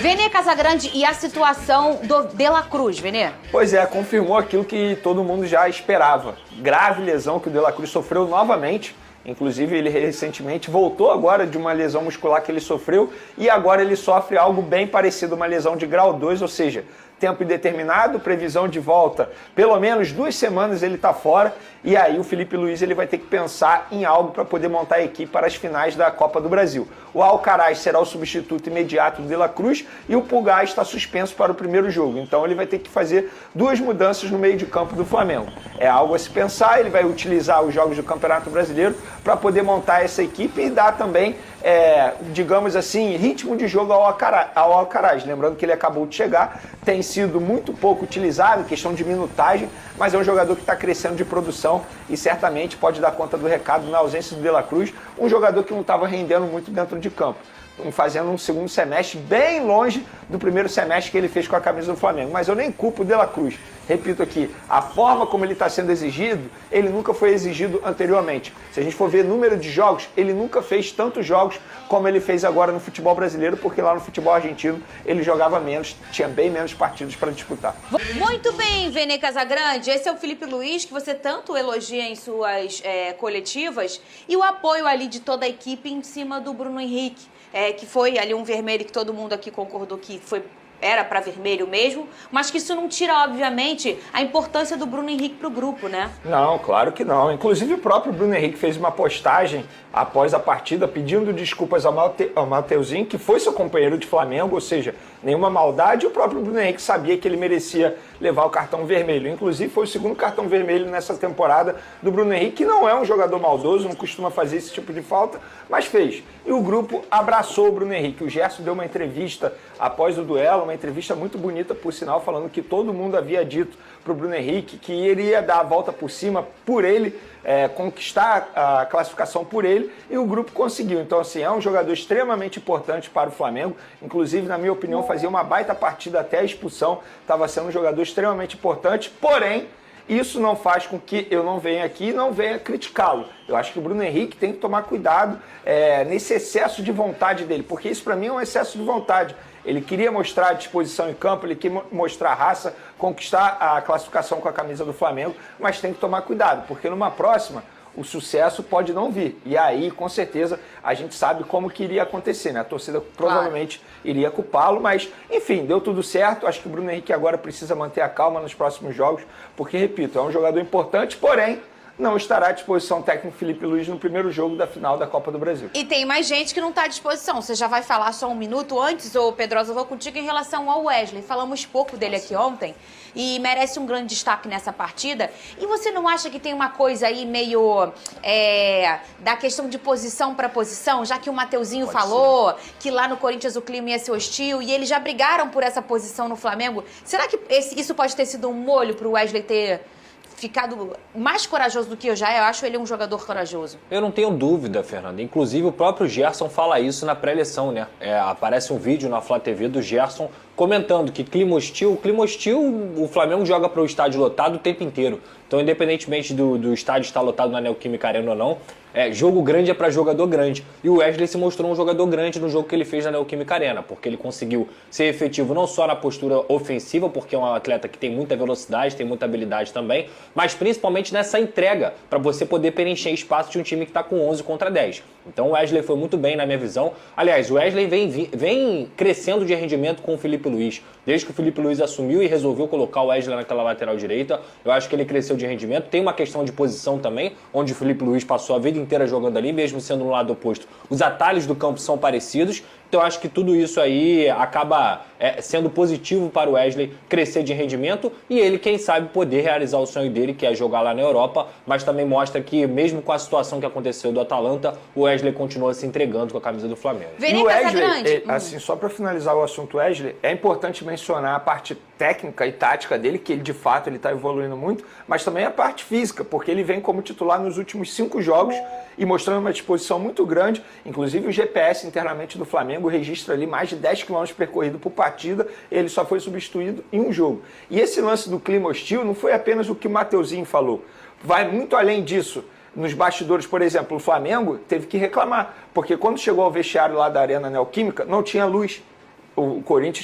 Vene Casagrande, e a situação do De La Cruz, Vene? Pois é, confirmou aquilo que todo mundo já esperava. Grave lesão que o De La Cruz sofreu novamente. Inclusive, ele recentemente voltou agora de uma lesão muscular que ele sofreu e agora ele sofre algo bem parecido, uma lesão de grau 2, ou seja, tempo indeterminado, previsão de volta, pelo menos 2 semanas ele está fora, e aí o Felipe Luiz ele vai ter que pensar em algo para poder montar a equipe para as finais da Copa do Brasil. O Alcaraz será o substituto imediato do De La Cruz e o Pulgar está suspenso para o primeiro jogo, então ele vai ter que fazer 2 mudanças no meio de campo do Flamengo. É algo a se pensar, ele vai utilizar os jogos do Campeonato Brasileiro para poder montar essa equipe e dar também, digamos assim, ritmo de jogo ao Alcaraz. Lembrando que ele acabou de chegar, tem sido muito pouco utilizado, questão de minutagem, mas é um jogador que está crescendo de produção e certamente pode dar conta do recado na ausência do De La Cruz, um jogador que não estava rendendo muito dentro de campo, fazendo um segundo semestre bem longe do primeiro semestre que ele fez com a camisa do Flamengo. Mas eu nem culpo o De La Cruz. Repito aqui, a forma como ele está sendo exigido, ele nunca foi exigido anteriormente. Se a gente for ver número de jogos, ele nunca fez tantos jogos como ele fez agora no futebol brasileiro, porque lá no futebol argentino ele jogava menos, tinha bem menos partidos para disputar. Muito bem, Vene Casagrande. Esse é o Felipe Luiz, que você tanto elogia em suas coletivas, e o apoio ali de toda a equipe em cima do Bruno Henrique. Que foi ali um vermelho que todo mundo aqui concordou que era para vermelho mesmo, mas que isso não tira, obviamente, a importância do Bruno Henrique para o grupo, né? Não, claro que não. Inclusive o próprio Bruno Henrique fez uma postagem após a partida pedindo desculpas ao Mateuzinho, que foi seu companheiro de Flamengo, ou seja, nenhuma maldade. O próprio Bruno Henrique sabia que ele merecia levar o cartão vermelho. Inclusive foi o segundo cartão vermelho nessa temporada do Bruno Henrique, que não é um jogador maldoso, não costuma fazer esse tipo de falta, mas fez. E o grupo abraçou o Bruno Henrique. O Gerson deu uma entrevista após o duelo, uma entrevista muito bonita, por sinal, falando que todo mundo havia dito para o Bruno Henrique que iria dar a volta por cima por ele, conquistar a classificação por ele, e o grupo conseguiu. Então, assim, é um jogador extremamente importante para o Flamengo. Inclusive, na minha opinião, fazia uma baita partida até a expulsão. Estava sendo um jogador extremamente importante, porém, isso não faz com que eu não venha aqui e não venha criticá-lo. Eu acho que o Bruno Henrique tem que tomar cuidado nesse excesso de vontade dele, porque isso para mim é um excesso de vontade. Ele queria mostrar a disposição em campo, ele queria mostrar raça, conquistar a classificação com a camisa do Flamengo, mas tem que tomar cuidado, porque numa próxima o sucesso pode não vir. E aí, com certeza, a gente sabe como que iria acontecer, né? A torcida provavelmente iria culpá-lo, mas, enfim, deu tudo certo. Acho que o Bruno Henrique agora precisa manter a calma nos próximos jogos, porque, repito, é um jogador importante, porém, não estará à disposição técnico Felipe Luiz no primeiro jogo da final da Copa do Brasil. E tem mais gente que não está à disposição. Você já vai falar só um minuto antes, ô Pedrosa, eu vou contigo em relação ao Wesley. Falamos pouco dele aqui ontem e merece um grande destaque nessa partida. E você não acha que tem uma coisa aí meio da questão de posição para posição, já que o Mateuzinho falou que lá no Corinthians o clima ia ser hostil e eles já brigaram por essa posição no Flamengo? Será que isso pode ter sido um molho para o Wesley ter ficado mais corajoso do que eu já? Eu acho ele um jogador corajoso. Eu não tenho dúvida, Fernanda. Inclusive, o próprio Gerson fala isso na pré-eleição, né? Aparece um vídeo na Flá TV do Gerson comentando que clima hostil, o Flamengo joga para o estádio lotado o tempo inteiro. Então, independentemente do estádio estar lotado na Neoquímica Arena ou não, jogo grande é para jogador grande. E o Wesley se mostrou um jogador grande no jogo que ele fez na Neoquímica Arena, porque ele conseguiu ser efetivo não só na postura ofensiva, porque é um atleta que tem muita velocidade, tem muita habilidade também, mas principalmente nessa entrega, para você poder preencher espaço de um time que está com 11 contra 10. Então o Wesley foi muito bem na minha visão. Aliás, o Wesley vem crescendo de rendimento com o Felipe Luiz. Desde que o Felipe Luiz assumiu e resolveu colocar o Wesley naquela lateral direita, eu acho que ele cresceu de rendimento. Tem uma questão de posição também, onde o Felipe Luiz passou a vida inteira jogando ali, mesmo sendo no lado oposto. Os atalhos do campo são parecidos. Então eu acho que tudo isso aí acaba sendo positivo para o Wesley crescer de rendimento e ele, quem sabe, poder realizar o sonho dele, que é jogar lá na Europa, mas também mostra que, mesmo com a situação que aconteceu do Atalanta, o Wesley continua se entregando com a camisa do Flamengo. E o Wesley, assim, só para finalizar o assunto Wesley, é importante mencionar a parte técnica e tática dele, que ele de fato está evoluindo muito, mas também a parte física, porque ele vem como titular nos últimos 5 jogos e mostrando uma disposição muito grande. Inclusive o GPS internamente do Flamengo registra ali mais de 10 km percorridos por partida, ele só foi substituído em um jogo. E esse lance do clima hostil não foi apenas o que o Mateuzinho falou, vai muito além disso. Nos bastidores, por exemplo, o Flamengo teve que reclamar, porque quando chegou ao vestiário lá da Arena Neoquímica, não tinha luz. o Corinthians